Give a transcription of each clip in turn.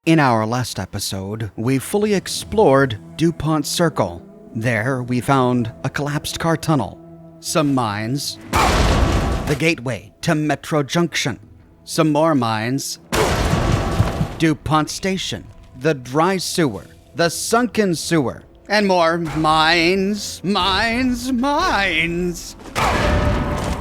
In our last episode, we fully explored DuPont Circle. There, we found a collapsed car tunnel, some mines, the gateway to Metro Junction, some more mines, DuPont Station, the dry sewer, the sunken sewer, and more mines.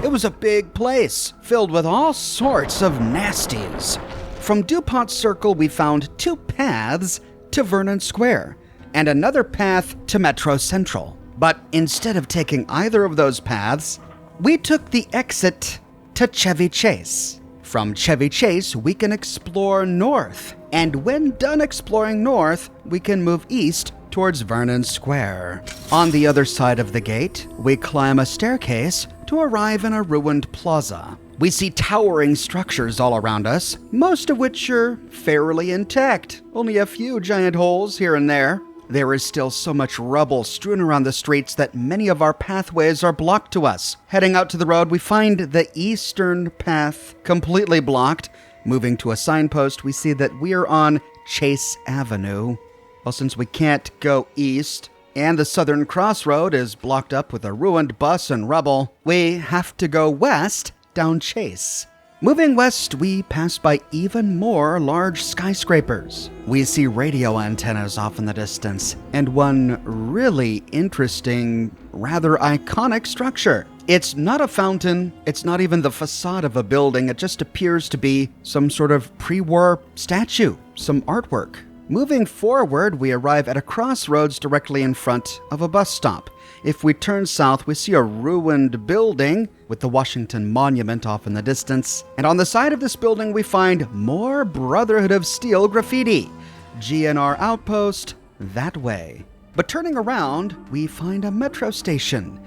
It was a big place, filled with all sorts of nasties. From DuPont Circle, we found 2 paths to Vernon Square and another path to Metro Central. But instead of taking either of those paths, we took the exit to Chevy Chase. From Chevy Chase, we can explore north, and when done exploring north, we can move east towards Vernon Square. On the other side of the gate, we climb a staircase to arrive in a ruined plaza. We see towering structures all around us, most of which are fairly intact. Only a few giant holes here and there. There is still so much rubble strewn around the streets that many of our pathways are blocked to us. Heading out to the road, we find the eastern path completely blocked. Moving to a signpost, we see that we are on Chase Avenue. Well, since we can't go east, and the southern crossroad is blocked up with a ruined bus and rubble, we have to go west down Chase. Moving west, we pass by even more large skyscrapers. We see radio antennas off in the distance, and one really interesting, rather iconic structure. It's not a fountain, it's not even the facade of a building, it just appears to be some sort of pre-war statue, some artwork. Moving forward, we arrive at a crossroads directly in front of a bus stop. If we turn south, we see a ruined building with the Washington Monument off in the distance. And on the side of this building, we find more Brotherhood of Steel graffiti. GNR outpost that way. But turning around, we find a metro station.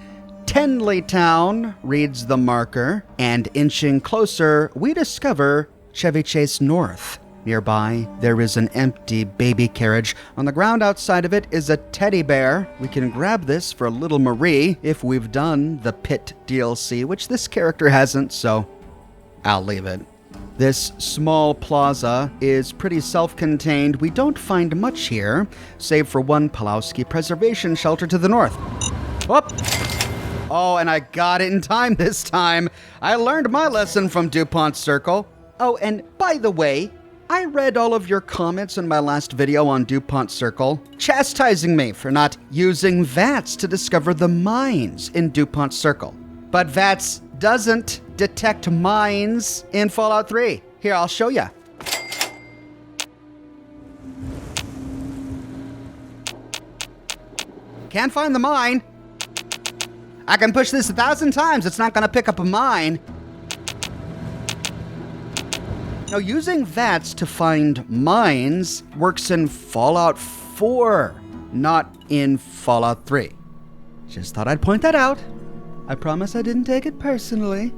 Tenleytown reads the marker, and inching closer, we discover Chevy Chase North. Nearby, there is an empty baby carriage. On the ground outside of it is a teddy bear. We can grab this for little Marie if we've done the Pit DLC, which this character hasn't, so I'll leave it. This small plaza is pretty self-contained. We don't find much here, save for one Pulowski preservation shelter to the north. Whoop! Oh, and I got it in time this time. I learned my lesson from DuPont Circle. Oh, and by the way, I read all of your comments in my last video on DuPont Circle, chastising me for not using Vats to discover the mines in DuPont Circle. But Vats doesn't detect mines in Fallout 3. Here, I'll show you. Can't find the mine. I can push this 1,000 times, it's not gonna pick up a mine. Now, using Vats to find mines works in Fallout 4, not in Fallout 3. Just thought I'd point that out. I promise I didn't take it personally.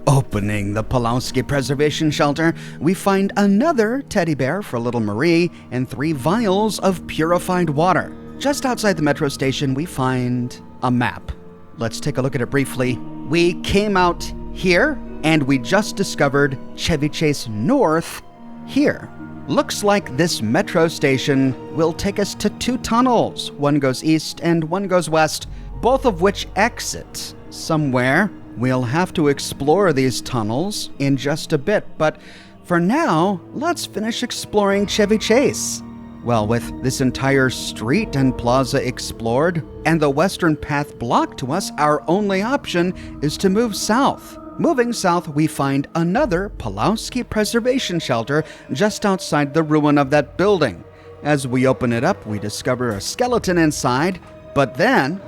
Opening the Pulowski Preservation Shelter, we find another teddy bear for little Marie and 3 vials of purified water. Just outside the metro station, we find a map. Let's take a look at it briefly. We came out here, and we just discovered Chevy Chase North here. Looks like this metro station will take us to 2 tunnels. One goes east and one goes west, both of which exit somewhere. We'll have to explore these tunnels in just a bit, but for now, let's finish exploring Chevy Chase. Well, with this entire street and plaza explored, and the western path blocked to us, our only option is to move south. Moving south, we find another Pulowski preservation shelter just outside the ruin of that building. As we open it up, we discover a skeleton inside, but then...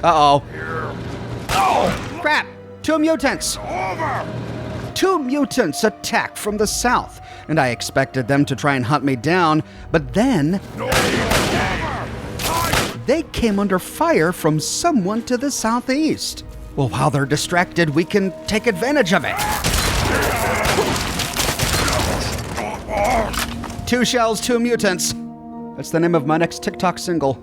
Uh-oh. Oh, crap! 2 mutants! Over! 2 mutants attack from the south, and I expected them to try and hunt me down, but then... They came under fire from someone to the southeast. Well, while they're distracted, we can take advantage of it. 2 shells, 2 mutants. That's the name of my next TikTok single.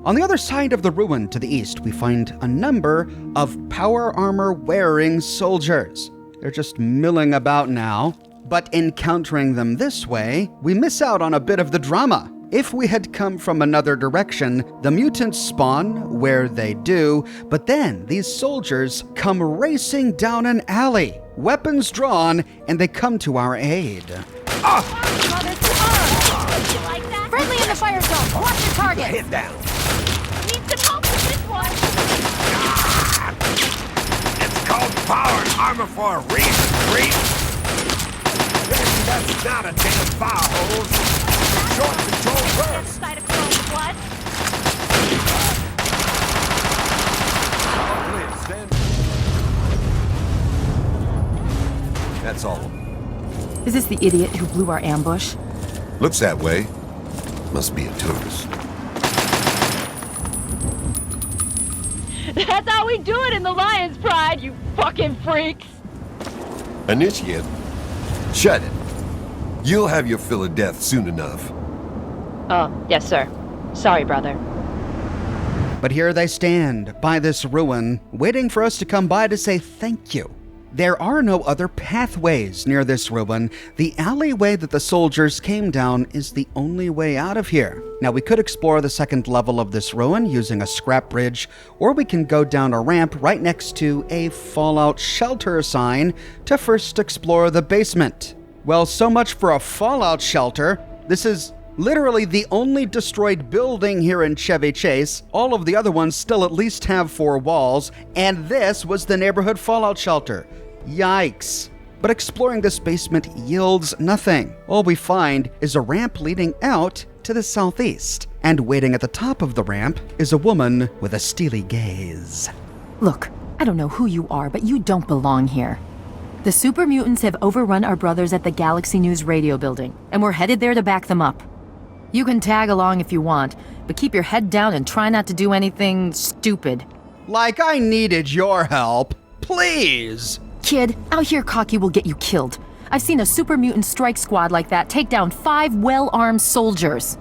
On the other side of the ruin to the east, we find a number of power armor wearing soldiers. They're just milling about now, but encountering them this way, we miss out on a bit of the drama. If we had come from another direction, the mutants spawn where they do, but then these soldiers come racing down an alley, weapons drawn, and they come to our aid. Friendly in the fire zone. Watch your target. Hit down. Need some help with this one. It's called powered armor for a reason, Creep. That's not a damn fire hose. Short control first. Side of Chrome's blood. That's all. Is this the idiot who blew our ambush? Looks that way. Must be a tourist. That's how we do it in the Lion's Pride, you fucking freaks. Initiate. Shut it. You'll have your fill of death soon enough. Oh, yes, sir. Sorry, brother. But here they stand by this ruin, waiting for us to come by to say thank you. There are no other pathways near this ruin. The alleyway that the soldiers came down is the only way out of here. Now, we could explore the second level of this ruin using a scrap bridge, or we can go down a ramp right next to a Fallout shelter sign to first explore the basement. Well, so much for a Fallout shelter. This is literally the only destroyed building here in Chevy Chase. All of the other ones still at least have 4 walls, and this was the neighborhood Fallout shelter. Yikes. But exploring this basement yields nothing. All we find is a ramp leading out to the southeast, and waiting at the top of the ramp is a woman with a steely gaze. Look, I don't know who you are, but you don't belong here. The super mutants have overrun our brothers at the Galaxy News radio building, and we're headed there to back them up. You can tag along if you want, but keep your head down and try not to do anything stupid. Like I needed your help. Please. Kid, out here cocky will get you killed. I've seen a super mutant strike squad like that take down 5 well-armed soldiers.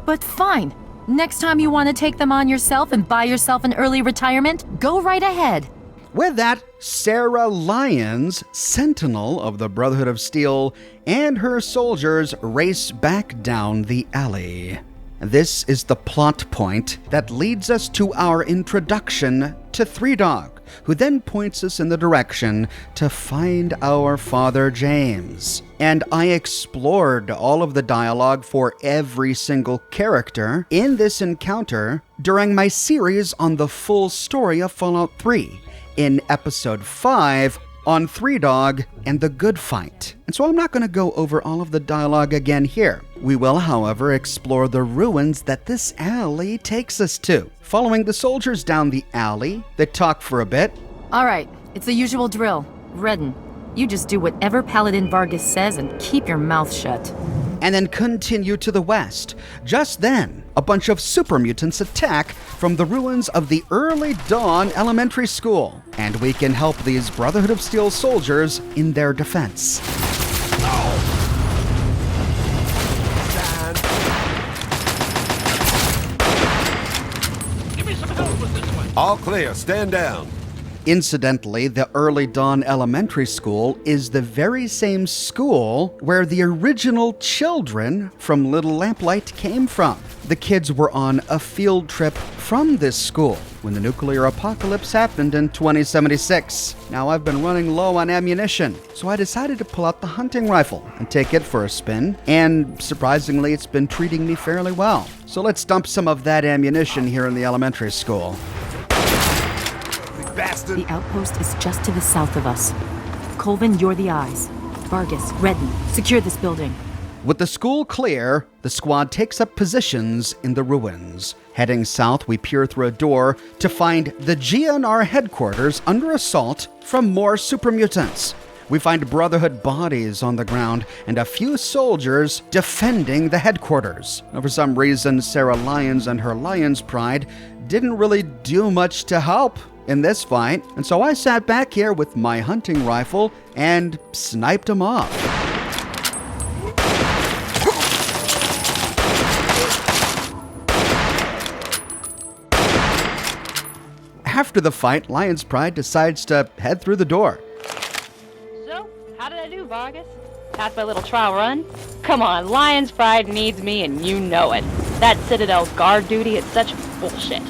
But fine, next time you want to take them on yourself and buy yourself an early retirement, go right ahead. With that, Sarah Lyons, sentinel of the Brotherhood of Steel, and her soldiers race back down the alley. This is the plot point that leads us to our introduction to Three Dog, who then points us in the direction to find our Father James. And I explored all of the dialogue for every single character in this encounter during my series on the full story of Fallout 3. In episode 5 on Three Dog and the Good Fight. And so I'm not going to go over all of the dialogue again here. We will, however, explore the ruins that this alley takes us to. Following the soldiers down the alley, they talk for a bit. All right, it's the usual drill. Redden, you just do whatever Paladin Vargas says and keep your mouth shut. And then continue to the west. Just then, a bunch of super mutants attack from the ruins of the Early Dawn Elementary School, and we can help these Brotherhood of Steel soldiers in their defense. Give me some help with this one. All clear, stand down. Incidentally, the Early Dawn Elementary School is the very same school where the original children from Little Lamplight came from. The kids were on a field trip from this school when the nuclear apocalypse happened in 2076. Now, I've been running low on ammunition, so I decided to pull out the hunting rifle and take it for a spin, and surprisingly, it's been treating me fairly well. So let's dump some of that ammunition here in the elementary school. bastard! The outpost is just to the south of us. Colvin, you're the eyes. Vargas, Redden, secure this building. With the school clear, the squad takes up positions in the ruins. Heading south, we peer through a door to find the GNR headquarters under assault from more super mutants. We find Brotherhood bodies on the ground and a few soldiers defending the headquarters. Now, for some reason, Sarah Lyons and her Lion's Pride didn't really do much to help in this fight, and so I sat back here with my hunting rifle and sniped them off. After the fight, Lion's Pride decides to head through the door. So, how did I do, Vargas? Passed my little trial run? Come on, Lion's Pride needs me and you know it. That Citadel's guard duty is such bullshit.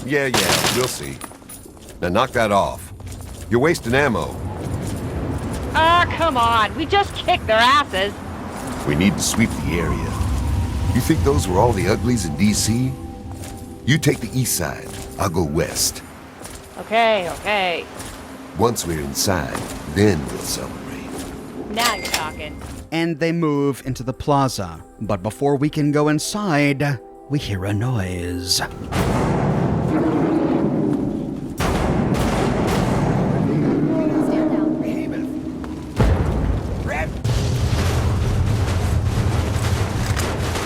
Yeah, we'll see. Now knock that off. You're wasting ammo. Ah, come on, we just kicked their asses. We need to sweep the area. You think those were all the uglies in D.C.? You take the east side. I'll go west. Okay. Once we're inside, then we'll celebrate. Now you're talking. And they move into the plaza. But before we can go inside, we hear a noise.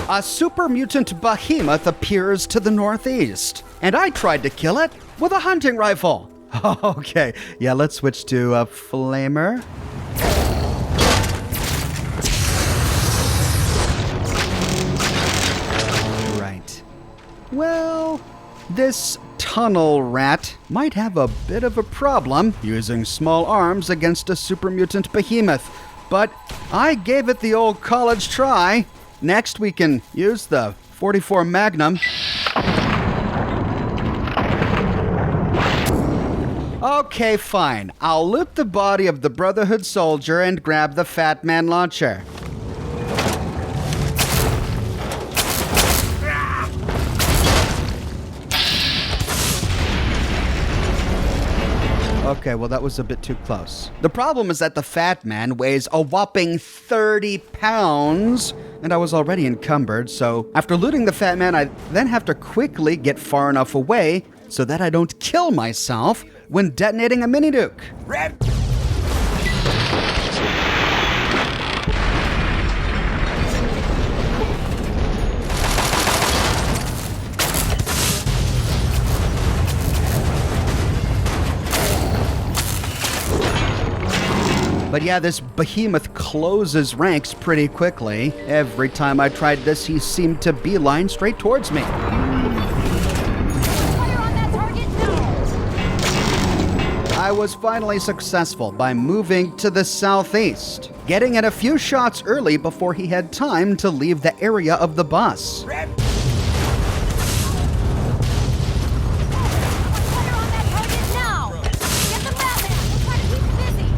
A super mutant behemoth appears to the northeast, and I tried to kill it with a hunting rifle. Okay, yeah, let's switch to a flamer. Right. Well, this tunnel rat might have a bit of a problem using small arms against a super mutant behemoth, but I gave it the old college try. Next, we can use the .44 Magnum. Okay, fine. I'll loot the body of the Brotherhood soldier and grab the Fat Man launcher. Okay, well, that was a bit too close. The problem is that the Fat Man weighs a whopping 30 pounds, and I was already encumbered, so after looting the Fat Man, I then have to quickly get far enough away so that I don't kill myself when detonating a mini-nuke. Red! But yeah, this behemoth closes ranks pretty quickly. Every time I tried this, he seemed to beeline straight towards me. Fire on that target now! I was finally successful by moving to the southeast, getting in a few shots early before he had time to leave the area of the bus. Red! Fire on that target now! Get the Batman! We'll try to keep him busy!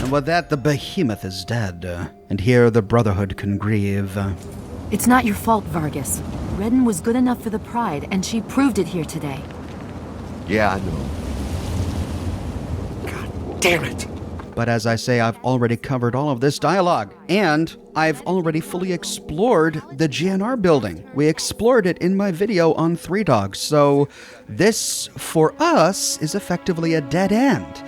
And with that, the behemoth is dead, and here the Brotherhood can grieve. It's not your fault, Vargas. Redden was good enough for the Pride, and she proved it here today. Yeah, I know. God damn it! But as I say, I've already covered all of this dialogue, and I've already fully explored the GNR building. We explored it in my video on Three Dogs, so this, for us, is effectively a dead end.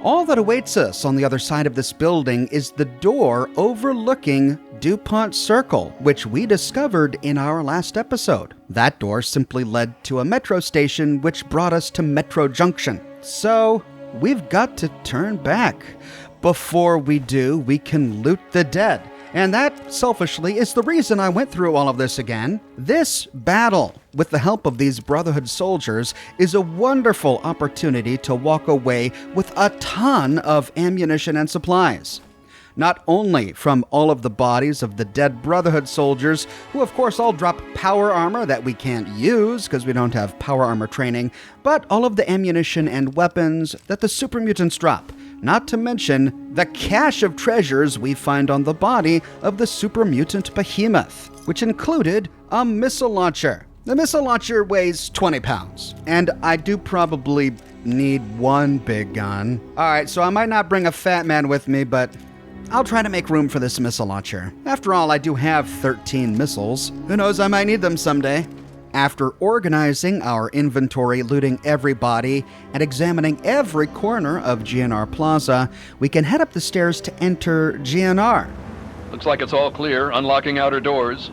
All that awaits us on the other side of this building is the door overlooking DuPont Circle, which we discovered in our last episode. That door simply led to a metro station, which brought us to Metro Junction. So, we've got to turn back. Before we do, we can loot the dead. And that, selfishly, is the reason I went through all of this again. This battle, with the help of these Brotherhood soldiers, is a wonderful opportunity to walk away with a ton of ammunition and supplies. not only from all of the bodies of the dead Brotherhood soldiers, who of course all drop power armor that we can't use because we don't have power armor training, but all of the ammunition and weapons that the super mutants drop. Not to mention the cache of treasures we find on the body of the super mutant behemoth, which included a missile launcher. The missile launcher weighs 20 pounds, and I do probably need one big gun. Alright, so I might not bring a fat man with me, but I'll try to make room for this missile launcher. After all, I do have 13 missiles. Who knows, I might need them someday. After organizing our inventory, looting every body, and examining every corner of GNR Plaza, we can head up the stairs to enter GNR. Looks like it's all clear. Unlocking outer doors.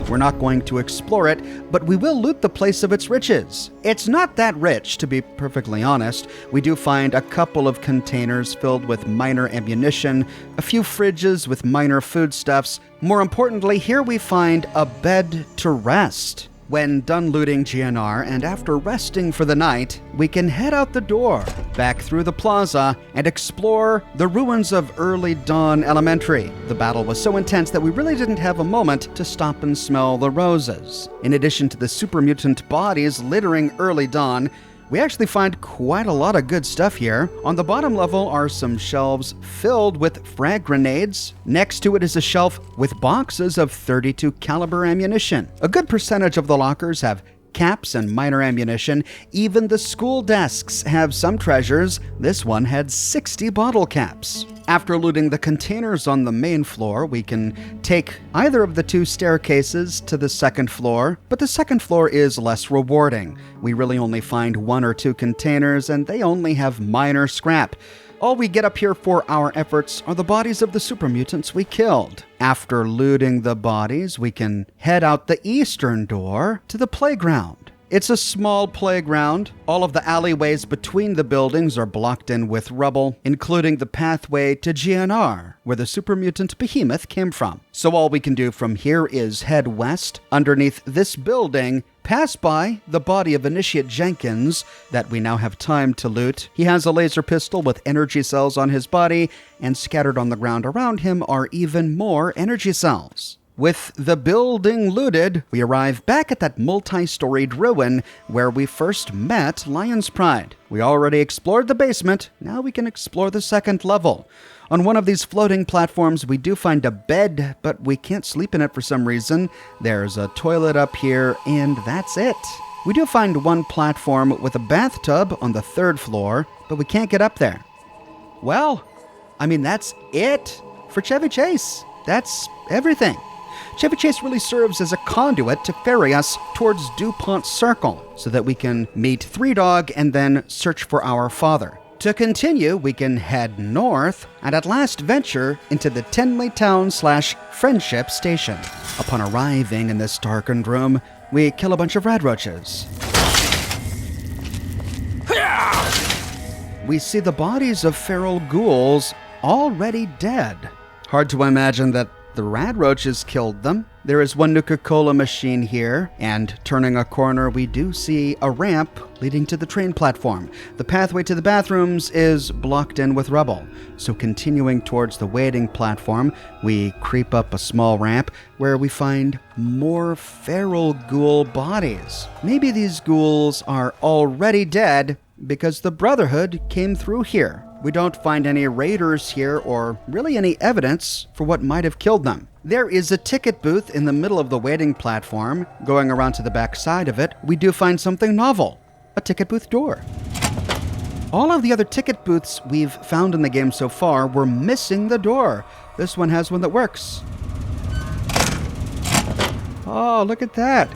We're not going to explore it, but we will loot the place of its riches. It's not that rich, to be perfectly honest. We do find a couple of containers filled with minor ammunition, a few fridges with minor foodstuffs. More importantly, here we find a bed to rest. When done looting GNR and after resting for the night, we can head out the door, back through the plaza, and explore the ruins of Early Dawn Elementary. The battle was so intense that we really didn't have a moment to stop and smell the roses. In addition to the super mutant bodies littering Early Dawn, we actually find quite a lot of good stuff here. On the bottom level are some shelves filled with frag grenades. Next to it is a shelf with boxes of .32 caliber ammunition. A good percentage of the lockers have caps and minor ammunition. Even the school desks have some treasures. This one had 60 bottle caps. After looting the containers on the main floor, we can take either of the two staircases to the second floor, but the second floor is less rewarding. We really only find one or two containers, and they only have minor scrap. All we get up here for our efforts are the bodies of the super mutants we killed. After looting the bodies, we can head out the eastern door to the playground. It's a small playground. All of the alleyways between the buildings are blocked in with rubble, including the pathway to GNR, where the super mutant behemoth came from. So all we can do from here is head west, underneath this building, pass by the body of Initiate Jenkins that we now have time to loot. He has a laser pistol with energy cells on his body, and scattered on the ground around him are even more energy cells. With the building looted, we arrive back at that multi-storied ruin where we first met Lion's Pride. We already explored the basement, now we can explore the second level. On one of these floating platforms, we do find a bed, but we can't sleep in it for some reason. There's a toilet up here, and that's it. We do find one platform with a bathtub on the third floor, but we can't get up there. Well, that's it for Chevy Chase. That's everything. Chevy Chase really serves as a conduit to ferry us towards DuPont Circle so that we can meet Three Dog and then search for our father. To continue, we can head north and at last venture into the Tenleytown/Friendship Station. Upon arriving in this darkened room, we kill a bunch of rad roaches. We see the bodies of feral ghouls already dead. Hard to imagine that the rad roaches killed them. There is one Nuka-Cola machine here, and turning a corner, we do see a ramp leading to the train platform. The pathway to the bathrooms is blocked in with rubble. So continuing towards the waiting platform, we creep up a small ramp where we find more feral ghoul bodies. Maybe these ghouls are already dead because the Brotherhood came through here. We don't find any raiders here or really any evidence for what might have killed them. There is a ticket booth in the middle of the waiting platform. Going around to the back side of it, we do find something novel, a ticket booth door. All of the other ticket booths we've found in the game so far were missing the door. This one has one that works. Oh, look at that.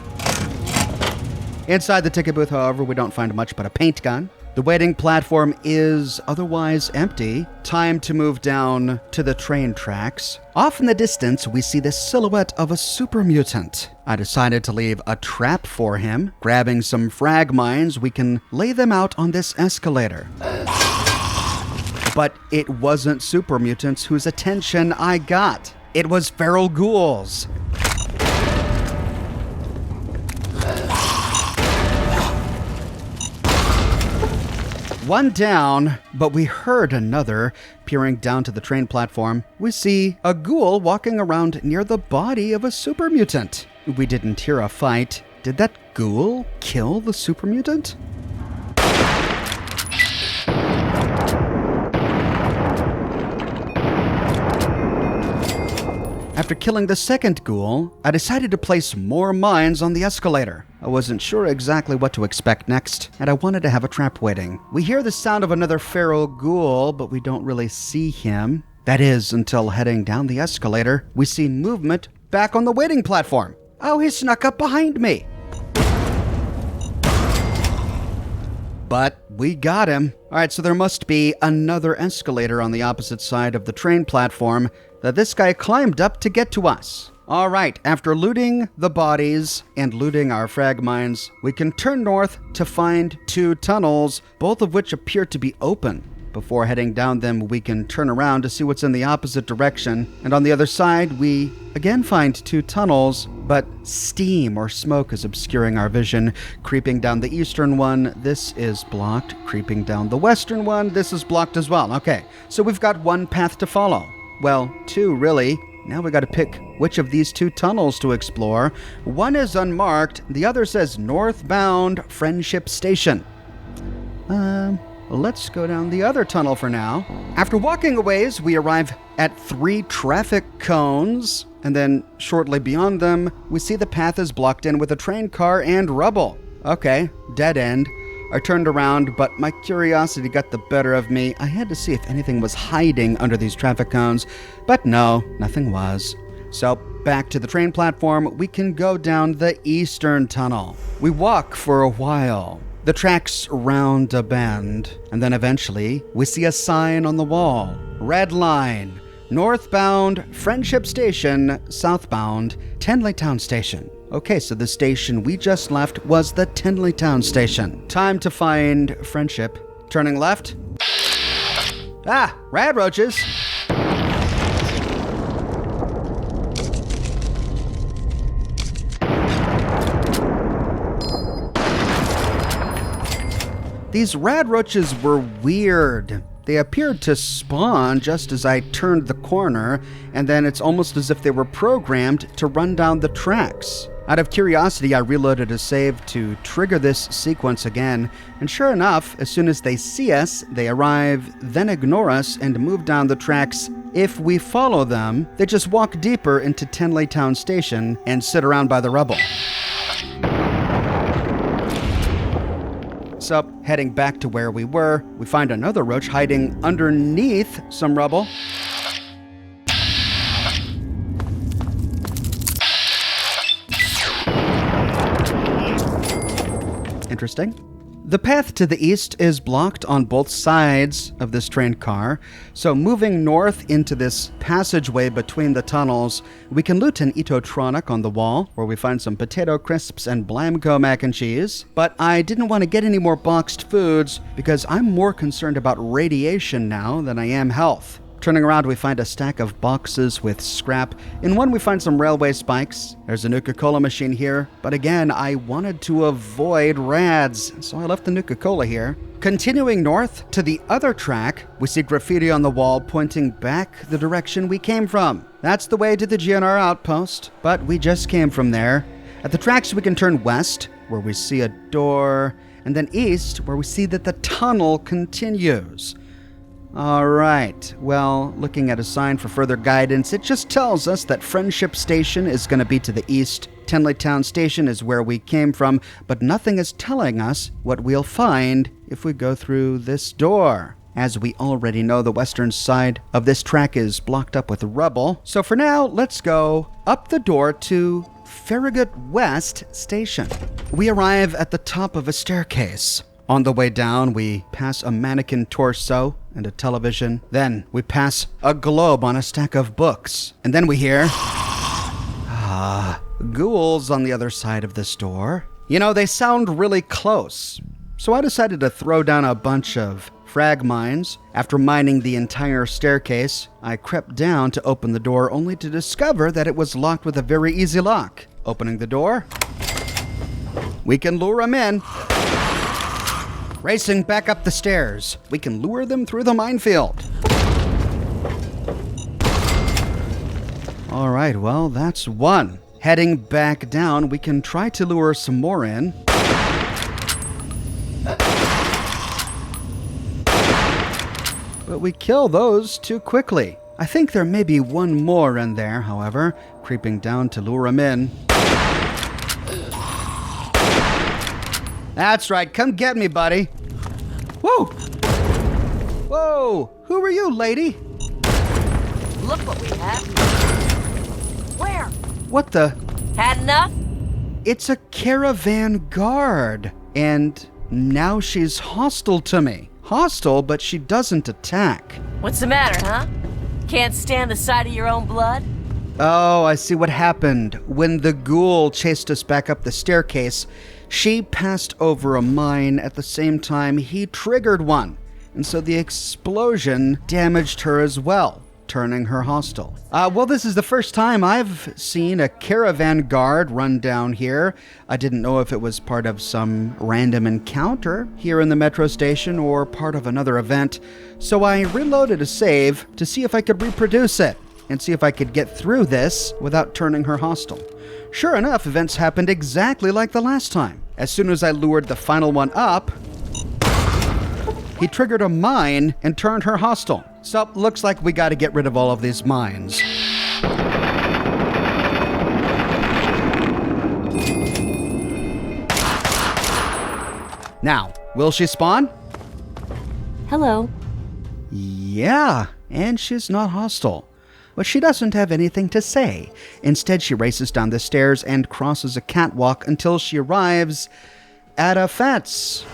Inside the ticket booth, however, we don't find much but a paint gun. The waiting platform is otherwise empty. Time to move down to the train tracks. Off in the distance, we see the silhouette of a super mutant. I decided to leave a trap for him. Grabbing some frag mines, we can lay them out on this escalator. But it wasn't super mutants whose attention I got. It was feral ghouls. One down, but we heard another. Peering down to the train platform, we see a ghoul walking around near the body of a super mutant. We didn't hear a fight. Did that ghoul kill the super mutant? After killing the second ghoul, I decided to place more mines on the escalator. I wasn't sure exactly what to expect next, and I wanted to have a trap waiting. We hear the sound of another feral ghoul, but we don't really see him. That is, until heading down the escalator, we see movement back on the waiting platform. Oh, he snuck up behind me. But we got him. All right, so there must be another escalator on the opposite side of the train platform that this guy climbed up to get to us. All right, after looting the bodies and looting our frag mines, we can turn north to find 2 tunnels, both of which appear to be open. Before heading down them, we can turn around to see what's in the opposite direction. And on the other side, we again find 2 tunnels, but steam or smoke is obscuring our vision. Creeping down the eastern one, this is blocked. Creeping down the western one, this is blocked as well. Okay, so we've got 1 path to follow. Well, 2 really. Now we got to pick which of these 2 tunnels to explore. One is unmarked, the other says northbound Friendship Station. Let's go down the other tunnel for now. After walking a ways, we arrive at 3 traffic cones, and then shortly beyond them, we see the path is blocked in with a train car and rubble. Okay, dead end. I turned around, but my curiosity got the better of me. I had to see if anything was hiding under these traffic cones, but no, nothing was. So, back to the train platform, we can go down the eastern tunnel. We walk for a while. The tracks round a bend, and then eventually we see a sign on the wall. Red line, northbound Friendship Station, southbound Tenleytown Station. Okay, so the station we just left was the Tenleytown Station. Time to find Friendship. Turning left. Ah, rad roaches. These rad roaches were weird. They appeared to spawn just as I turned the corner, and then it's almost as if they were programmed to run down the tracks. Out of curiosity, I reloaded a save to trigger this sequence again, and sure enough, as soon as they see us, they arrive, then ignore us, and move down the tracks. If we follow them, they just walk deeper into Tenleytown Station and sit around by the rubble. So, heading back to where we were, we find another roach hiding underneath some rubble. Interesting. The path to the east is blocked on both sides of this train car, so moving north into this passageway between the tunnels, we can loot an Etotronic on the wall, where we find some potato crisps and Blamco mac and cheese, but I didn't want to get any more boxed foods because I'm more concerned about radiation now than I am health. Turning around, we find a stack of boxes with scrap. In one, we find some railway spikes. There's a Nuka-Cola machine here, but again, I wanted to avoid rads, so I left the Nuka-Cola here. Continuing north to the other track, we see graffiti on the wall pointing back the direction we came from. That's the way to the GNR outpost, but we just came from there. At the tracks, we can turn west, where we see a door, and then east, where we see that the tunnel continues. All right, well, looking at a sign for further guidance, it just tells us that Friendship Station is going to be to the east. Tenleytown Station is where we came from, but nothing is telling us what we'll find if we go through this door. As we already know, the western side of this track is blocked up with rubble. So for now, let's go up the door to Farragut West Station. We arrive at the top of a staircase. On the way down, we pass a mannequin torso and a television. Then we pass a globe on a stack of books. And then we hear... ghouls on the other side of this door. You know, they sound really close. So I decided to throw down a bunch of frag mines. After mining the entire staircase, I crept down to open the door only to discover that it was locked with a very easy lock. Opening the door, we can lure them in. Racing back up the stairs. We can lure them through the minefield. All right, well, that's one. Heading back down, we can try to lure some more in. But we kill those too quickly. I think there may be one more in there, however, creeping down to lure him in. That's right, come get me, buddy. Whoa! Whoa! Who are you, lady? Look what we have. Where? What the? Had enough? It's a caravan guard. And now she's hostile to me. Hostile, but she doesn't attack. What's the matter, huh? Can't stand the sight of your own blood? Oh, I see what happened. When the ghoul chased us back up the staircase, she passed over a mine at the same time he triggered one. And so the explosion damaged her as well, turning her hostile. Well, this is the first time I've seen a caravan guard run down here. I didn't know if it was part of some random encounter here in the metro station or part of another event. So I reloaded a save to see if I could reproduce it and see if I could get through this without turning her hostile. Sure enough, events happened exactly like the last time. As soon as I lured the final one up, he triggered a mine and turned her hostile. So, looks like we gotta get rid of all of these mines. Now, will she spawn? Hello. Yeah, and she's not hostile. But she doesn't have anything to say. Instead, she races down the stairs and crosses a catwalk until she arrives at a fence.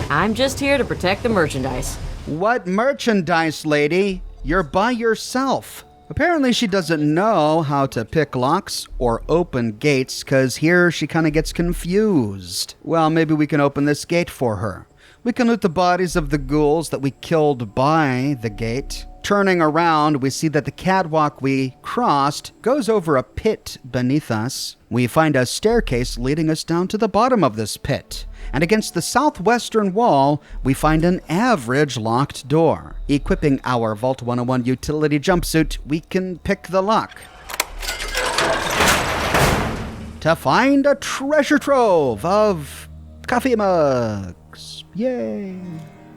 I'm just here to protect the merchandise. What merchandise, lady? You're by yourself. Apparently she doesn't know how to pick locks or open gates, because here she kind of gets confused. Well, maybe we can open this gate for her. We can loot the bodies of the ghouls that we killed by the gate. Turning around, we see that the catwalk we crossed goes over a pit beneath us. We find a staircase leading us down to the bottom of this pit. And against the southwestern wall, we find an average locked door. Equipping our Vault 101 utility jumpsuit, we can pick the lock to find a treasure trove of coffee mugs. Yay!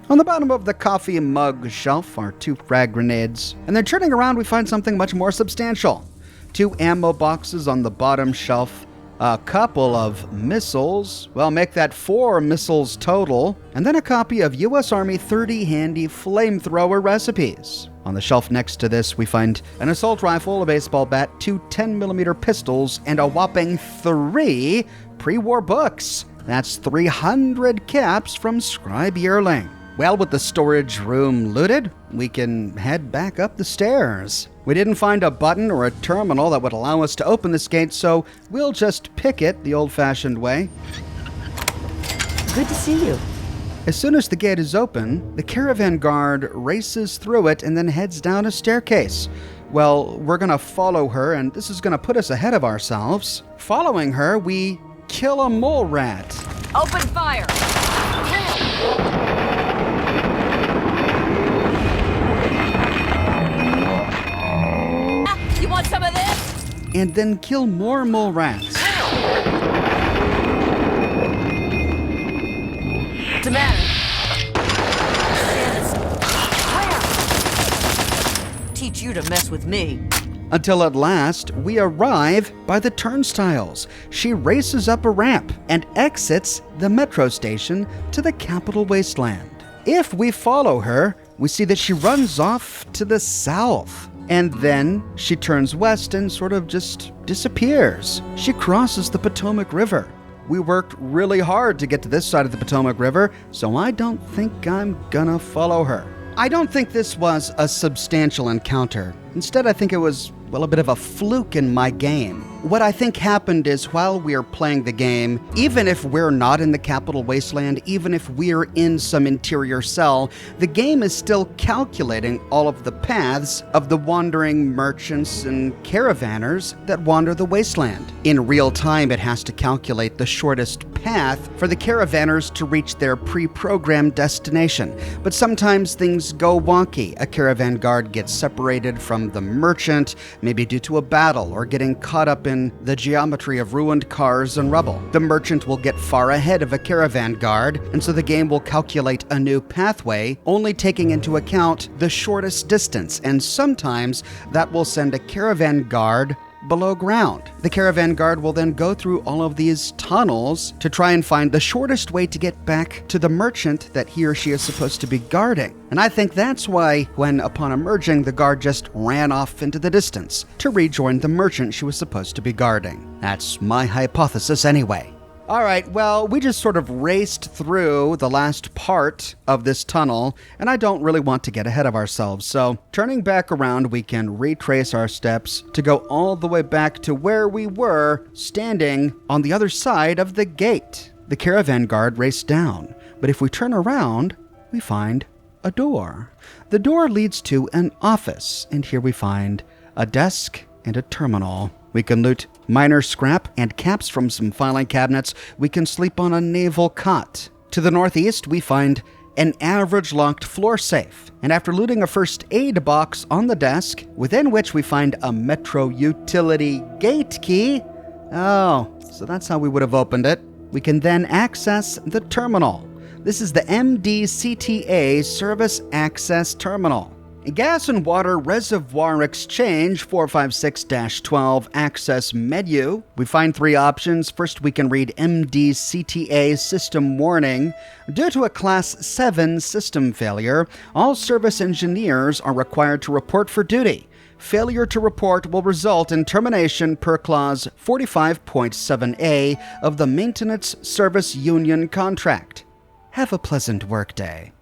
On the bottom of the coffee mug shelf are 2 frag grenades. And then turning around, we find something much more substantial. 2 ammo boxes on the bottom shelf, a couple of missiles, well, make that 4 missiles total, and then a copy of U.S. Army 30 handy flamethrower recipes. On the shelf next to this, we find an assault rifle, a baseball bat, 2 10mm pistols, and a whopping 3 pre-war books. That's 300 caps from Scribe Yearling. Well, with the storage room looted, we can head back up the stairs. We didn't find a button or a terminal that would allow us to open this gate, so we'll just pick it the old-fashioned way. Good to see you. As soon as the gate is open, the caravan guard races through it and then heads down a staircase. Well, we're gonna follow her, and this is gonna put us ahead of ourselves. Following her, we kill a mole rat. Open fire! You want some of this? And then kill more mole rats. What's the matter? Where? Teach you to mess with me. Until at last, we arrive by the turnstiles. She races up a ramp and exits the metro station to the Capital Wasteland. If we follow her, we see that she runs off to the south. And then she turns west and sort of just disappears. She crosses the Potomac River. We worked really hard to get to this side of the Potomac River, so I don't think I'm gonna follow her. I don't think this was a substantial encounter. Instead, I think it was, well, a bit of a fluke in my game. What I think happened is while we're playing the game, even if we're not in the capital wasteland, even if we're in some interior cell, the game is still calculating all of the paths of the wandering merchants and caravanners that wander the wasteland. In real time, it has to calculate the shortest path for the caravanners to reach their pre-programmed destination. But sometimes things go wonky. A caravan guard gets separated from the merchant, maybe due to a battle or getting caught up in the geometry of ruined cars and rubble. The merchant will get far ahead of a caravan guard, and so the game will calculate a new pathway, only taking into account the shortest distance, and sometimes that will send a caravan guard below ground. The caravan guard will then go through all of these tunnels to try and find the shortest way to get back to the merchant that he or she is supposed to be guarding. And I think that's why, when upon emerging, the guard just ran off into the distance to rejoin the merchant she was supposed to be guarding. That's my hypothesis anyway. All right, well, we just sort of raced through the last part of this tunnel, and I don't really want to get ahead of ourselves. So, turning back around, we can retrace our steps to go all the way back to where we were standing on the other side of the gate. The caravan guard raced down, but if we turn around, we find a door. The door leads to an office, and here we find a desk and a terminal. We can loot minor scrap and caps from some filing cabinets. We can sleep on a naval cot. To the northeast, we find an average locked floor safe. And after looting a first aid box on the desk, within which we find a Metro utility gate key. Oh, so that's how we would have opened it. We can then access the terminal. This is the MDCTA Service Access Terminal. Gas and Water Reservoir Exchange 456-12 Access Menu. We find three options. First, we can read MDCTA System Warning. Due to a Class 7 system failure, all service engineers are required to report for duty. Failure to report will result in termination per Clause 45.7a of the Maintenance Service Union Contract. Have a pleasant workday.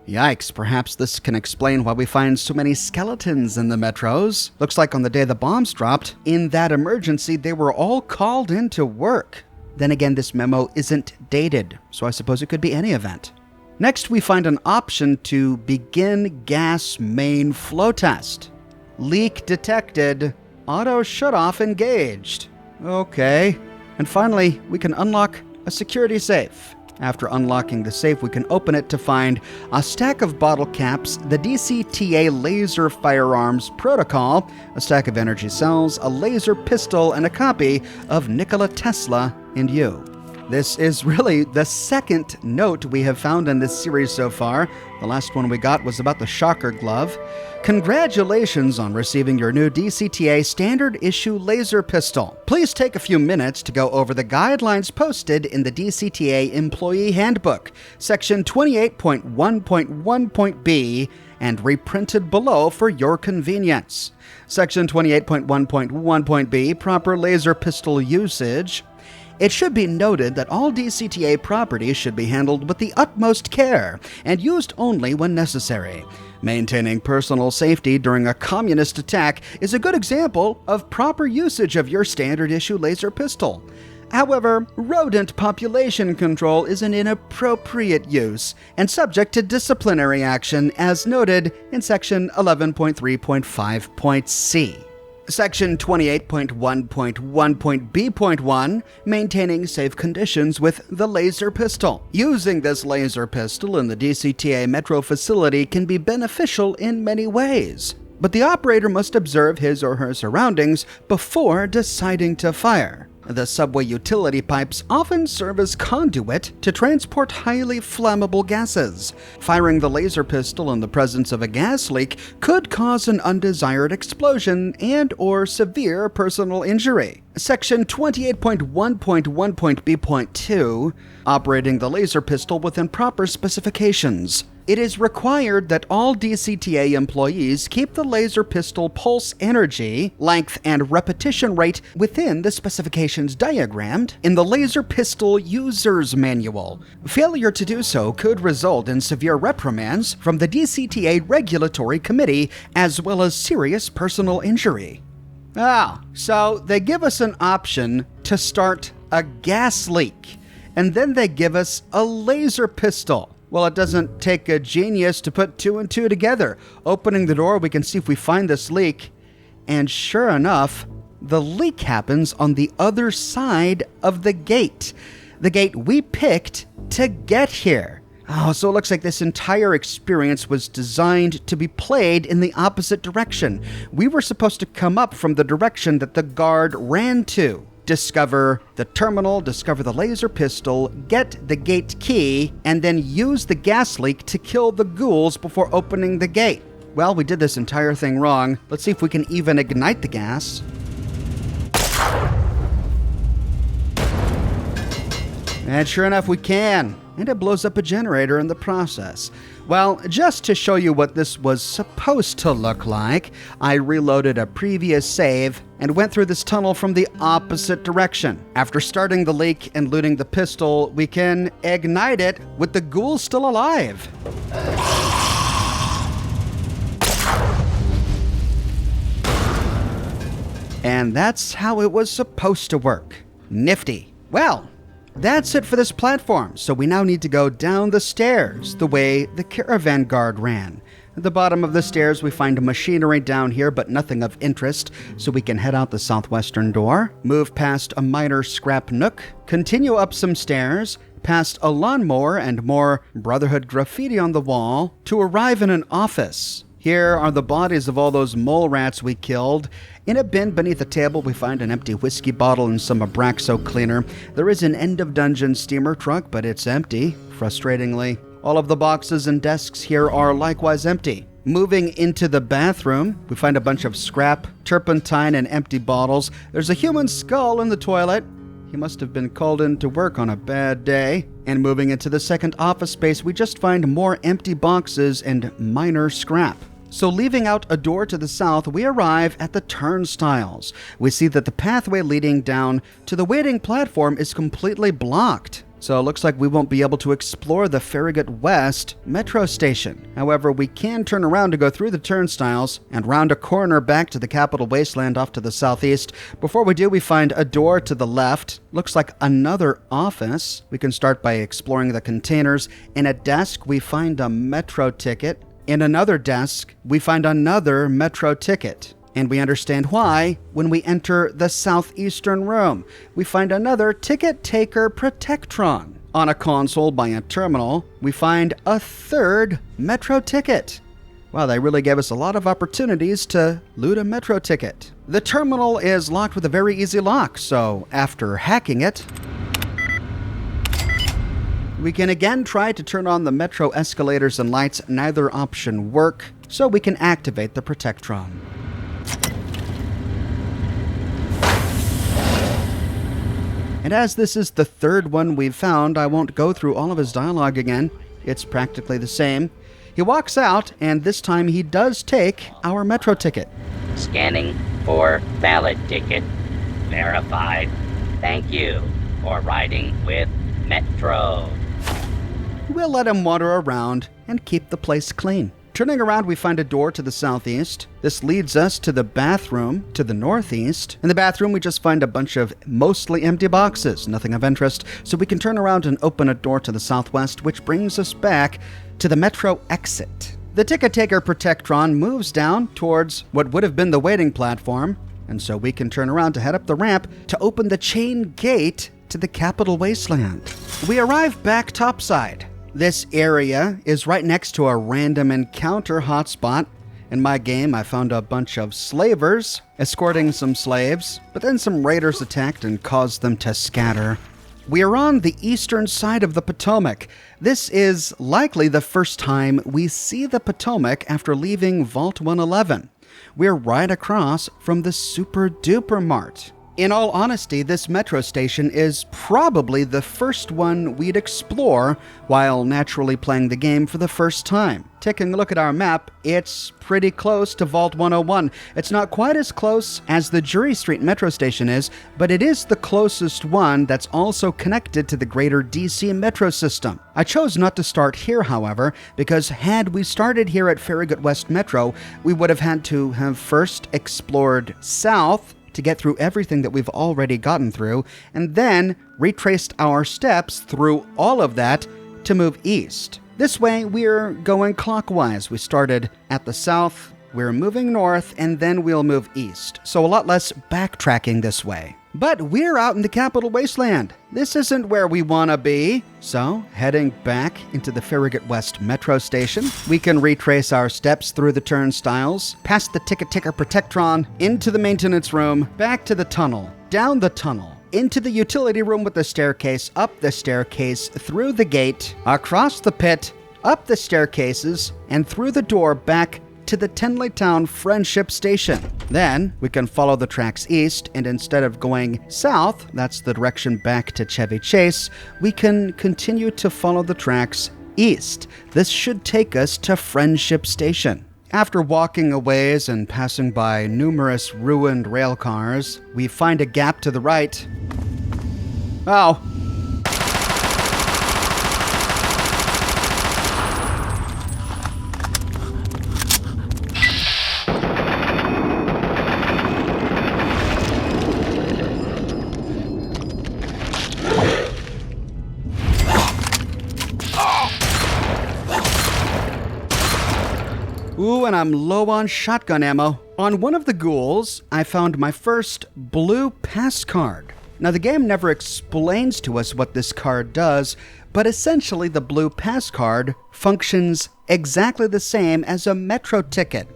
Yikes, perhaps this can explain why we find so many skeletons in the metros. Looks like on the day the bombs dropped, in that emergency, they were all called in to work. Then again, this memo isn't dated, so I suppose it could be any event. Next, we find an option to begin gas main flow test. Leak detected. Auto shutoff engaged. Okay. And finally, we can unlock a security safe. After unlocking the safe, we can open it to find a stack of bottle caps, the DCTA Laser Firearms Protocol, a stack of energy cells, a laser pistol, and a copy of Nikola Tesla and You. This is really the second note we have found in this series so far. The last one we got was about the shocker glove. Congratulations on receiving your new DCTA standard issue laser pistol. Please take a few minutes to go over the guidelines posted in the DCTA Employee Handbook, Section 28.1.1.b, and reprinted below for your convenience. Section 28.1.1.b, proper laser pistol usage. It should be noted that all DCTA property should be handled with the utmost care and used only when necessary. Maintaining personal safety during a communist attack is a good example of proper usage of your standard issue laser pistol. However, rodent population control is an inappropriate use and subject to disciplinary action as noted in Section 11.3.5.c. Section 28.1.1.b.1, maintaining safe conditions with the laser pistol. Using this laser pistol in the DCTA Metro facility can be beneficial in many ways, but the operator must observe his or her surroundings before deciding to fire. The subway utility pipes often serve as conduit to transport highly flammable gases. Firing the laser pistol in the presence of a gas leak could cause an undesired explosion and/or severe personal injury. Section 28.1.1.b.2, operating the laser pistol within proper specifications. It is required that all DCTA employees keep the laser pistol pulse energy, length, and repetition rate within the specifications diagrammed in the Laser Pistol User's Manual. Failure to do so could result in severe reprimands from the DCTA Regulatory Committee, as well as serious personal injury. So they give us an option to start a gas leak, and then they give us a laser pistol. Well, it doesn't take a genius to put two and two together. Opening the door, we can see if we find this leak, and sure enough, the leak happens on the other side of the gate we picked to get here. So it looks like this entire experience was designed to be played in the opposite direction. We were supposed to come up from the direction that the guard ran to, discover the terminal, discover the laser pistol, get the gate key, and then use the gas leak to kill the ghouls before opening the gate. Well, we did this entire thing wrong. Let's see if we can even ignite the gas. And sure enough, we can. And it blows up a generator in the process. Well, just to show you what this was supposed to look like, I reloaded a previous save and went through this tunnel from the opposite direction. After starting the leak and looting the pistol, we can ignite it with the ghoul still alive. And that's how it was supposed to work. Nifty. Well, that's it for this platform, so we now need to go down the stairs the way the Caravan guard ran. At the bottom of the stairs, we find machinery down here, but nothing of interest, so we can head out the southwestern door, move past a minor scrap nook, continue up some stairs, past a lawnmower and more Brotherhood graffiti on the wall, to arrive in an office. Here are the bodies of all those mole rats we killed. In a bin beneath a table, we find an empty whiskey bottle and some Abraxo cleaner. There is an end-of-dungeon steamer truck, but it's empty, frustratingly. All of the boxes and desks here are likewise empty. Moving into the bathroom, we find a bunch of scrap, turpentine, and empty bottles. There's a human skull in the toilet. He must have been called in to work on a bad day. And moving into the second office space, we just find more empty boxes and minor scrap. So leaving out a door to the south, we arrive at the turnstiles. We see that the pathway leading down to the waiting platform is completely blocked. So it looks like we won't be able to explore the Farragut West metro station. However, we can turn around to go through the turnstiles and round a corner back to the Capital Wasteland off to the southeast. Before we do, we find a door to the left. Looks like another office. We can start by exploring the containers. In a desk, we find a metro ticket. In another desk, we find another metro ticket. And we understand why when we enter the southeastern room. We find another ticket taker Protectron. On a console by a terminal, we find a third metro ticket. Wow, they really gave us a lot of opportunities to loot a metro ticket. The terminal is locked with a very easy lock, so after hacking it, we can again try to turn on the metro escalators and lights. Neither option work, so we can activate the Protectron. And as this is the third one we've found, I won't go through all of his dialogue again. It's practically the same. He walks out, and this time he does take our metro ticket. Scanning for valid ticket. Verified. Thank you for riding with Metro. We'll let him wander around and keep the place clean. Turning around, we find a door to the southeast. This leads us to the bathroom to the northeast. In the bathroom, we just find a bunch of mostly empty boxes, nothing of interest, so we can turn around and open a door to the southwest, which brings us back to the metro exit. The ticket taker Protectron moves down towards what would have been the waiting platform, and so we can turn around to head up the ramp to open the chain gate to the Capital Wasteland. We arrive back topside. This area is right next to a random encounter hotspot. In my game, I found a bunch of slavers escorting some slaves, but then some raiders attacked and caused them to scatter. We are on the eastern side of the Potomac. This is likely the first time we see the Potomac after leaving Vault 111. We're right across from the Super Duper Mart. In all honesty, this metro station is probably the first one we'd explore while naturally playing the game for the first time. Taking a look at our map, it's pretty close to Vault 101. It's not quite as close as the Drury Street metro station is, but it is the closest one that's also connected to the greater DC metro system. I chose not to start here, however, because had we started here at Farragut West Metro, we would have had to have first explored south to get through everything that we've already gotten through, and then retraced our steps through all of that to move east. This way, we're going clockwise. We started at the south, we're moving north, and then we'll move east. So a lot less backtracking this way. But we're out in the Capital Wasteland. This isn't where we want to be. So, heading back into the Farragut West Metro Station, we can retrace our steps through the turnstiles, past the ticket ticker Protectron, into the maintenance room, back to the tunnel, down the tunnel, into the utility room with the staircase, up the staircase, through the gate, across the pit, up the staircases, and through the door back to the Tenleytown Friendship Station. Then we can follow the tracks east, and instead of going south, that's the direction back to Chevy Chase, we can continue to follow the tracks east. This should take us to Friendship Station. After walking a ways and passing by numerous ruined rail cars, we find a gap to the right. Oh. Ooh, and I'm low on shotgun ammo. On one of the ghouls, I found my first blue pass card. Now, the game never explains to us what this card does, but essentially the blue pass card functions exactly the same as a metro ticket.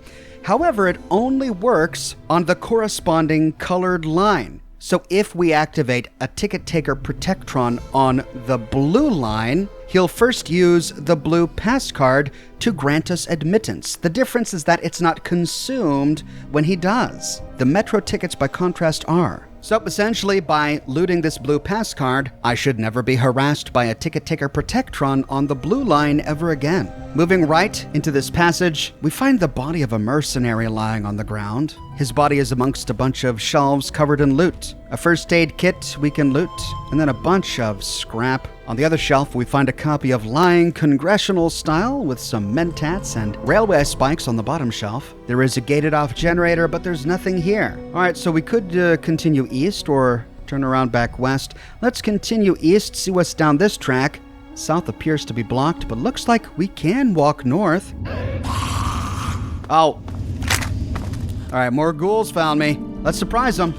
However, it only works on the corresponding colored line. So if we activate a ticket taker Protectron on the blue line, he'll first use the blue pass card to grant us admittance. The difference is that it's not consumed when he does. The metro tickets, by contrast, are. So essentially, by looting this blue pass card, I should never be harassed by a ticket taker Protectron on the blue line ever again. Moving right into this passage, we find the body of a mercenary lying on the ground. His body is amongst a bunch of shelves covered in loot. A first aid kit we can loot, and then a bunch of scrap. On the other shelf, we find a copy of Lying Congressional Style with some mentats and railway spikes on the bottom shelf. There is a gated off generator, but there's nothing here. Alright, so we could continue east or turn around back west. Let's continue east, see what's down this track. South appears to be blocked, but looks like we can walk north. Oh. Alright, more ghouls found me. Let's surprise them.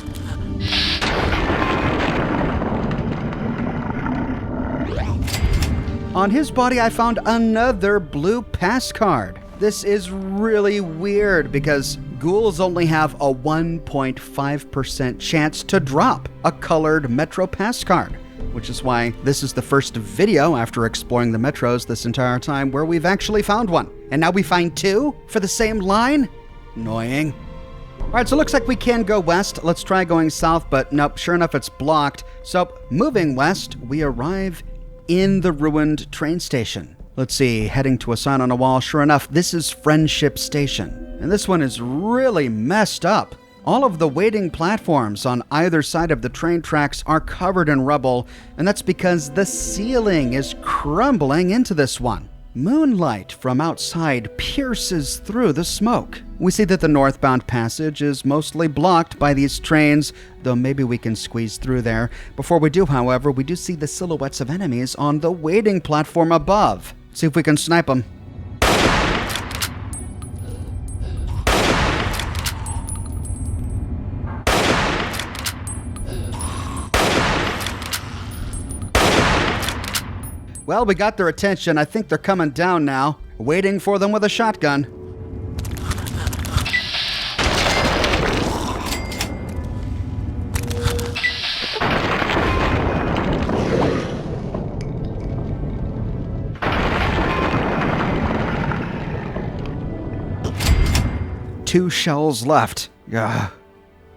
On his body, I found another blue pass card. This is really weird because ghouls only have a 1.5% chance to drop a colored metro pass card, which is why this is the first video after exploring the metros this entire time where we've actually found one. And now we find two for the same line? Annoying. Alright, so it looks like we can go west. Let's try going south, but nope, sure enough, it's blocked. So, moving west, we arrive in the ruined train station. Let's see, heading to a sign on a wall. Sure enough, this is Friendship Station. And this one is really messed up. All of the waiting platforms on either side of the train tracks are covered in rubble, and that's because the ceiling is crumbling into this one. Moonlight from outside pierces through the smoke. We see that the northbound passage is mostly blocked by these trains, though maybe we can squeeze through there. Before we do, however, we do see the silhouettes of enemies on the waiting platform above. See if we can snipe them. Well, we got their attention. I think they're coming down now. Waiting for them with a shotgun. Two shells left. Ugh.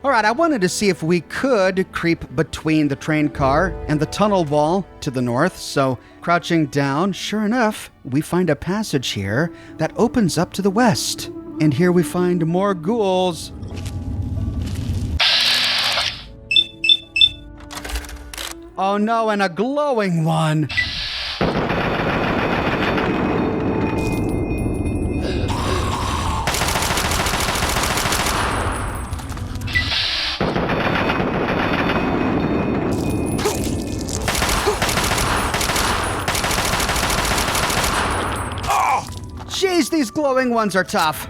All right, I wanted to see if we could creep between the train car and the tunnel wall to the north, so crouching down, sure enough, we find a passage here that opens up to the west. And here we find more ghouls. Oh no, and a glowing one. Jeez, these glowing ones are tough.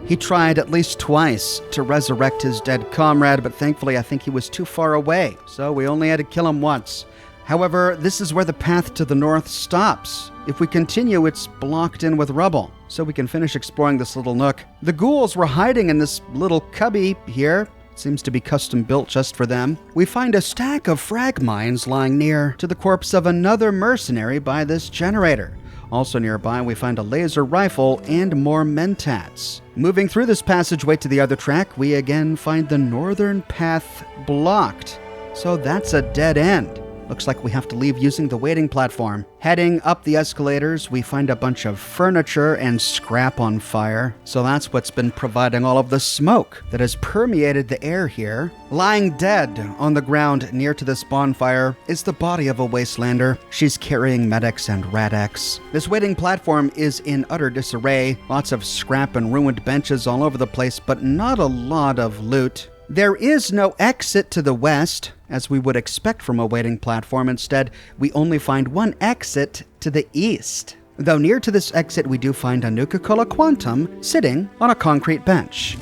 He tried at least twice to resurrect his dead comrade, but thankfully I think he was too far away, so we only had to kill him once. However, this is where the path to the north stops. If we continue, it's blocked in with rubble, so we can finish exploring this little nook. The ghouls were hiding in this little cubby here. It seems to be custom built just for them. We find a stack of frag mines lying near to the corpse of another mercenary by this generator. Also nearby, we find a laser rifle and more mentats. Moving through this passageway to the other track, we again find the northern path blocked. So that's a dead end. Looks like we have to leave using the waiting platform. Heading up the escalators, we find a bunch of furniture and scrap on fire. So that's what's been providing all of the smoke that has permeated the air here. Lying dead on the ground near to this bonfire is the body of a wastelander. She's carrying medics and rad-X. This waiting platform is in utter disarray. Lots of scrap and ruined benches all over the place, but not a lot of loot. There is no exit to the west, as we would expect from a waiting platform. Instead, we only find one exit to the east. Though near to this exit, we do find a Nuka-Cola Quantum sitting on a concrete bench.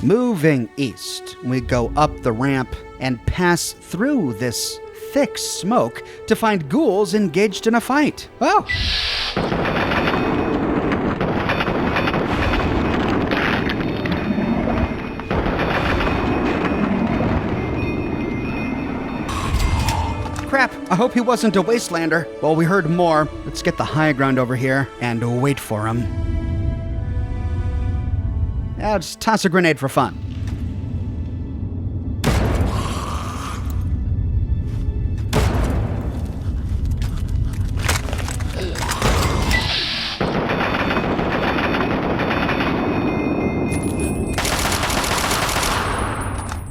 Moving east, we go up the ramp and pass through this thick smoke to find ghouls engaged in a fight. Oh! Crap, I hope he wasn't a wastelander. Well, we heard more. Let's get the high ground over here and wait for him. I'll just toss a grenade for fun.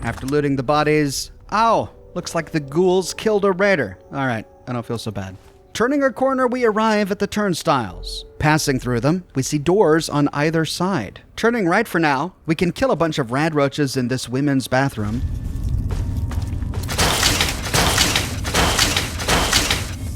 After looting the bodies, ow! Looks like the ghouls killed a raider. All right, I don't feel so bad. Turning a corner, we arrive at the turnstiles. Passing through them, we see doors on either side. Turning right for now, we can kill a bunch of rad roaches in this women's bathroom.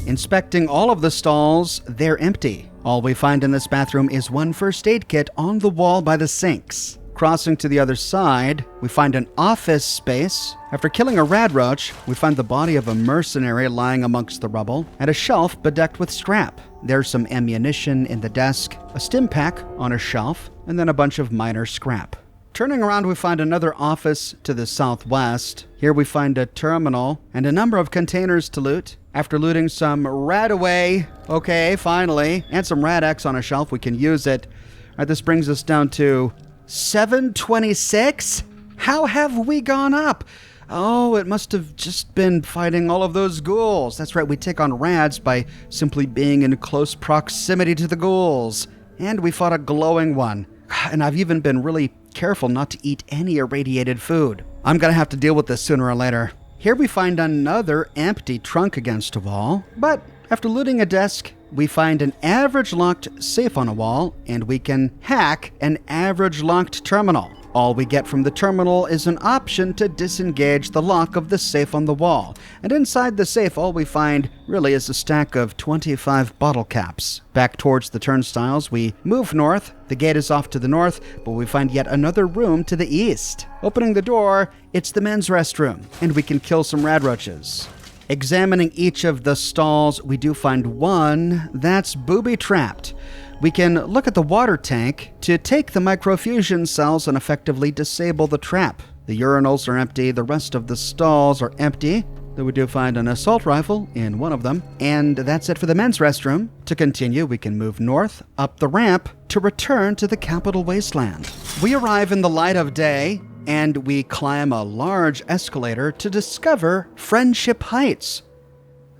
Inspecting all of the stalls, they're empty. All we find in this bathroom is one first aid kit on the wall by the sinks. Crossing to the other side, we find an office space. After killing a rad roach, we find the body of a mercenary lying amongst the rubble and a shelf bedecked with scrap. There's some ammunition in the desk, a stim pack on a shelf, and then a bunch of minor scrap. Turning around, we find another office to the southwest. Here we find a terminal and a number of containers to loot. After looting some rad-away, okay, finally, and some rad-X on a shelf, we can use it. All right, this brings us down to 726? How have we gone up? Oh, it must have just been fighting all of those ghouls. That's right, we take on rads by simply being in close proximity to the ghouls. And we fought a glowing one. And I've even been really careful not to eat any irradiated food. I'm gonna have to deal with this sooner or later. Here we find another empty trunk against a wall, but after looting a desk, we find an average locked safe on a wall, and we can hack an average locked terminal. All we get from the terminal is an option to disengage the lock of the safe on the wall. And inside the safe, all we find really is a stack of 25 bottle caps. Back towards the turnstiles, we move north. The gate is off to the north, but we find yet another room to the east. Opening the door, it's the men's restroom, and we can kill some rad roaches. Examining each of the stalls, we do find one that's booby-trapped. We can look at the water tank to take the microfusion cells and effectively disable the trap. The urinals are empty, the rest of the stalls are empty. though we do find an assault rifle in one of them. And that's it for the men's restroom. To continue, we can move north, up the ramp, to return to the Capital Wasteland. We arrive in the light of day, and we climb a large escalator to discover Friendship Heights.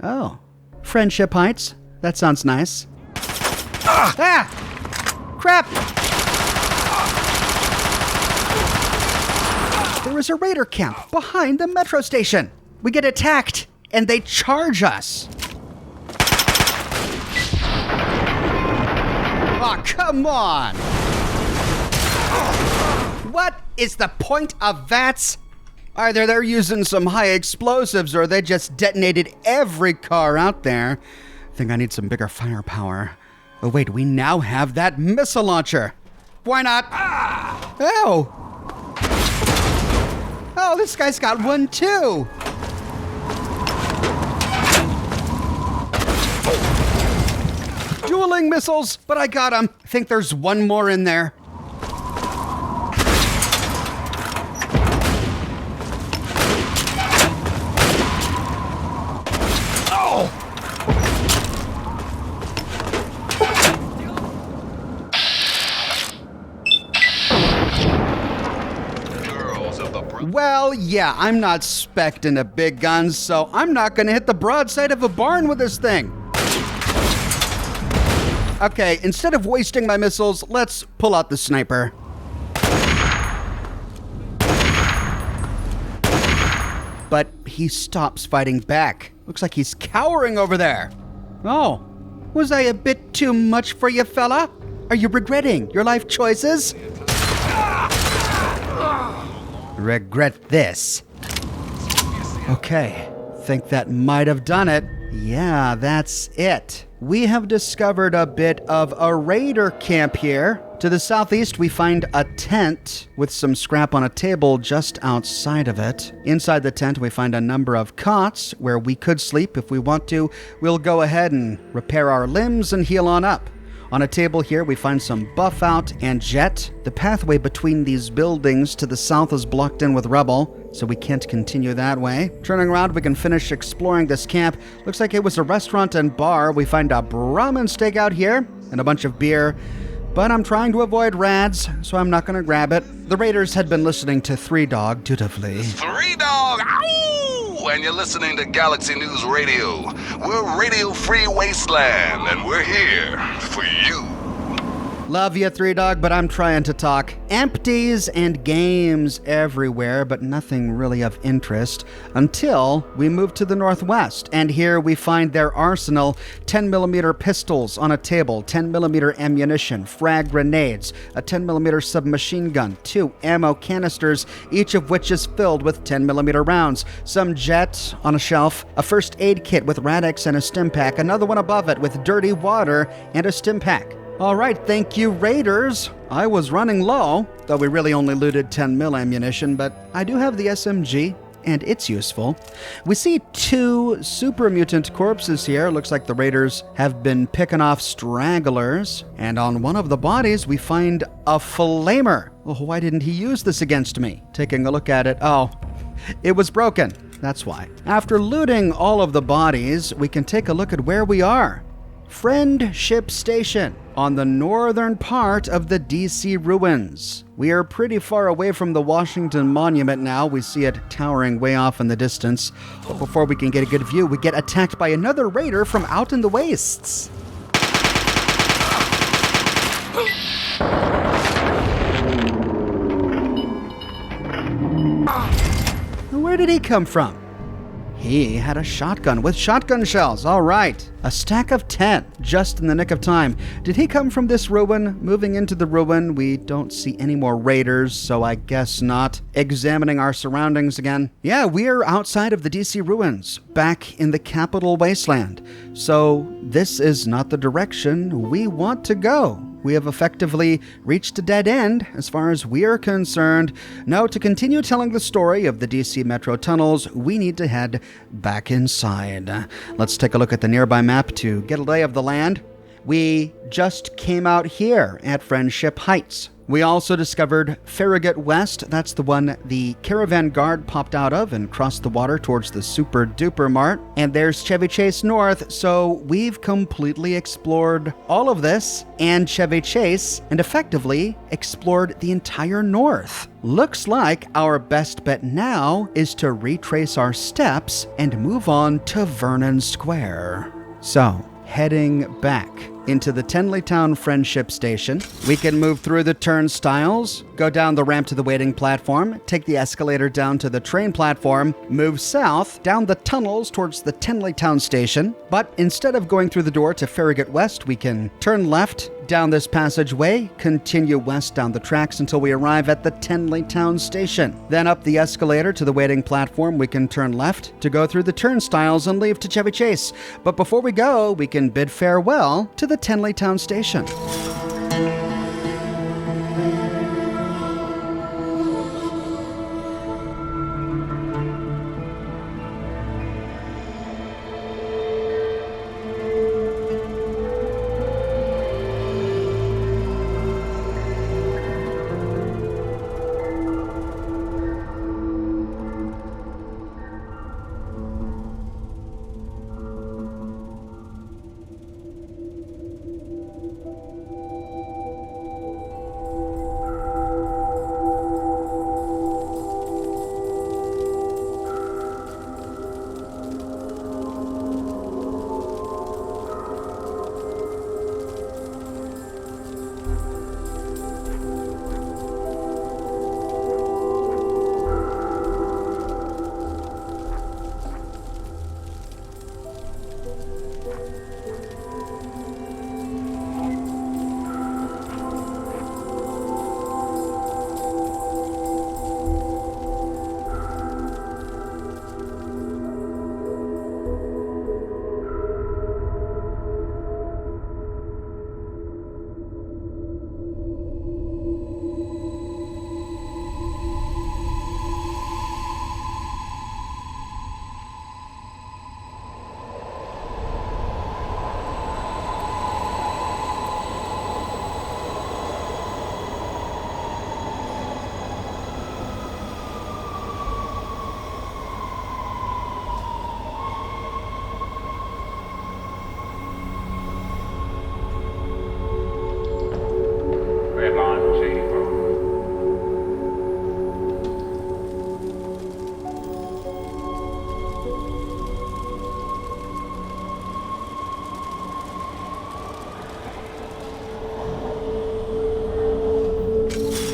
Oh, Friendship Heights? That sounds nice. Ah! Crap! There is a raider camp behind the metro station. We get attacked, and they charge us. Oh, come on! What is the point of Vats? Either they're using some high explosives or they just detonated every car out there. I think I need some bigger firepower. Oh wait, we now have that missile launcher. Why not? Oh! Oh, this guy's got one too! Dueling missiles, but I got him. I think there's one more in there. Well, yeah, I'm not spec'd into big guns, so I'm not gonna hit the broadside of a barn with this thing. Okay, instead of wasting my missiles, let's pull out the sniper. But he stops fighting back. Looks like he's cowering over there. Oh, was I a bit too much for you, fella? Are you regretting your life choices? Regret this. Okay, think that might have done it. Yeah, that's it. We have discovered a bit of a raider camp here. To the southeast, we find a tent with some scrap on a table just outside of it. Inside the tent, we find a number of cots where we could sleep if we want to. We'll go ahead and repair our limbs and heal on up. On a table here, we find some buff out and jet. The pathway between these buildings to the south is blocked in with rubble, so we can't continue that way. Turning around, we can finish exploring this camp. Looks like it was a restaurant and bar. We find a Brahmin steak out here and a bunch of beer, but I'm trying to avoid rads, so I'm not going to grab it. The raiders had been listening to Three Dog dutifully. Three Dog! Ow! And you're listening to Galaxy News Radio. We're Radio Free Wasteland, and we're here for you. Love you, Three Dog, but I'm trying to talk. Empties and games everywhere, but nothing really of interest until we move to the northwest. And here we find their arsenal: 10mm pistols on a table, 10mm ammunition, frag grenades, a 10mm submachine gun, 2 ammo canisters, each of which is filled with 10mm rounds, some jet on a shelf, a first aid kit with Radix and a stim pack, another one above it with dirty water and a stim pack. All right, thank you, Raiders. I was running low, though we really only looted 10mm ammunition, but I do have the SMG, and it's useful. We see 2 super mutant corpses here. Looks like the Raiders have been picking off stragglers, and on one of the bodies we find a flamer. Well, why didn't he use this against me? Taking a look at it, oh, it was broken. That's why. After looting all of the bodies, we can take a look at where we are. Friendship Station, on the northern part of the DC ruins. We are pretty far away from the Washington Monument now. We see it towering way off in the distance. But before we can get a good view, we get attacked by another raider from out in the wastes. Where did he come from? He had a shotgun with shotgun shells. All right. A stack of 10, just in the nick of time. Did he come from this ruin? Moving into the ruin, we don't see any more raiders, so I guess not. Examining our surroundings again. Yeah, we're outside of the DC ruins, back in the Capital Wasteland. So this is not the direction we want to go. We have effectively reached a dead end as far as we are concerned. Now, to continue telling the story of the DC Metro tunnels, we need to head back inside. Let's take a look at the nearby map to get a lay of the land. We just came out here at Friendship Heights. We also discovered Farragut West. That's the one the Caravan guard popped out of and crossed the water towards the Super Duper Mart. And there's Chevy Chase North, so we've completely explored all of this and Chevy Chase and effectively explored the entire north. Looks like our best bet now is to retrace our steps and move on to Vernon Square. So, heading back into the Tenleytown Friendship Station. We can move through the turnstiles, go down the ramp to the waiting platform, take the escalator down to the train platform, move south, down the tunnels towards the Tenleytown Station. But instead of going through the door to Farragut West, we can turn left down this passageway, continue west down the tracks until we arrive at the Tenleytown Station. Then up the escalator to the waiting platform, we can turn left to go through the turnstiles and leave to Chevy Chase. But before we go, we can bid farewell to the Tenleytown Station.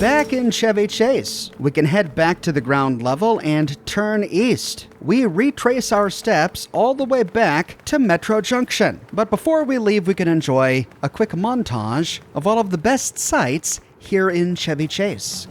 Back in Chevy Chase, we can head back to the ground level and turn east. We retrace our steps all the way back to Metro Junction. But before we leave, we can enjoy a quick montage of all of the best sights here in Chevy Chase.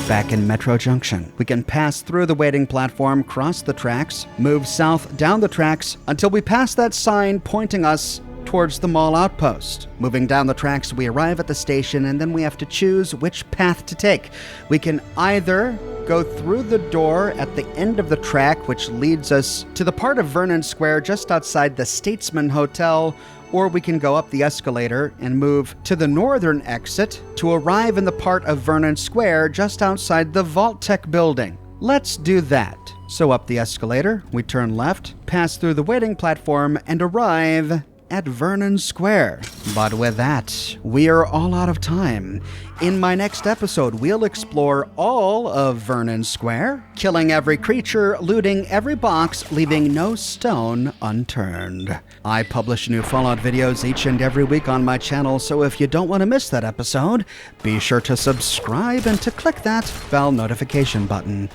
Back in Metro Junction, we can pass through the waiting platform, cross the tracks, move south down the tracks until we pass that sign pointing us towards the mall outpost. Moving down the tracks, we arrive at the station, and then we have to choose which path to take. We can either go through the door at the end of the track, which leads us to the part of Vernon Square just outside the Statesman Hotel, or we can go up the escalator and move to the northern exit to arrive in the part of Vernon Square just outside the Vault Tech building. Let's do that. So up the escalator, we turn left, pass through the waiting platform, and arrive at Vernon Square. But with that, we are all out of time. In my next episode, we'll explore all of Vernon Square, killing every creature, looting every box, leaving no stone unturned. I publish new Fallout videos each and every week on my channel, so if you don't want to miss that episode, be sure to subscribe and to click that bell notification button.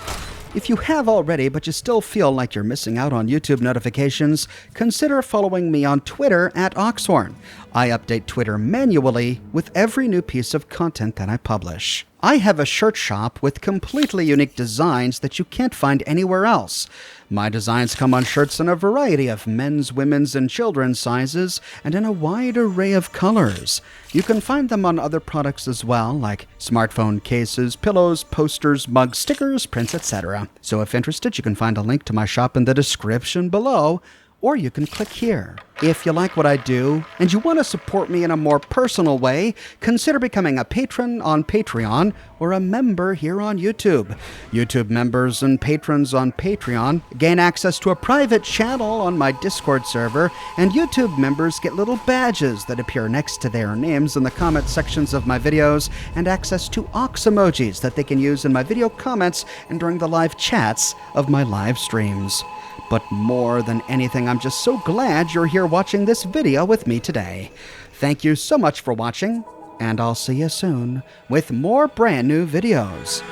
If you have already, but you still feel like you're missing out on YouTube notifications, consider following me on Twitter at Oxhorn. I update Twitter manually with every new piece of content that I publish. I have a shirt shop with completely unique designs that you can't find anywhere else. My designs come on shirts in a variety of men's, women's, and children's sizes, and in a wide array of colors. You can find them on other products as well, like smartphone cases, pillows, posters, mugs, stickers, prints, etc. So if interested, you can find a link to my shop in the description below, or you can click here. If you like what I do, and you want to support me in a more personal way, consider becoming a patron on Patreon or a member here on YouTube. YouTube members and patrons on Patreon gain access to a private channel on my Discord server, and YouTube members get little badges that appear next to their names in the comment sections of my videos, and access to ox emojis that they can use in my video comments and during the live chats of my live streams. But more than anything, I'm just so glad you're here watching this video with me today. Thank you so much for watching, and I'll see you soon with more brand new videos.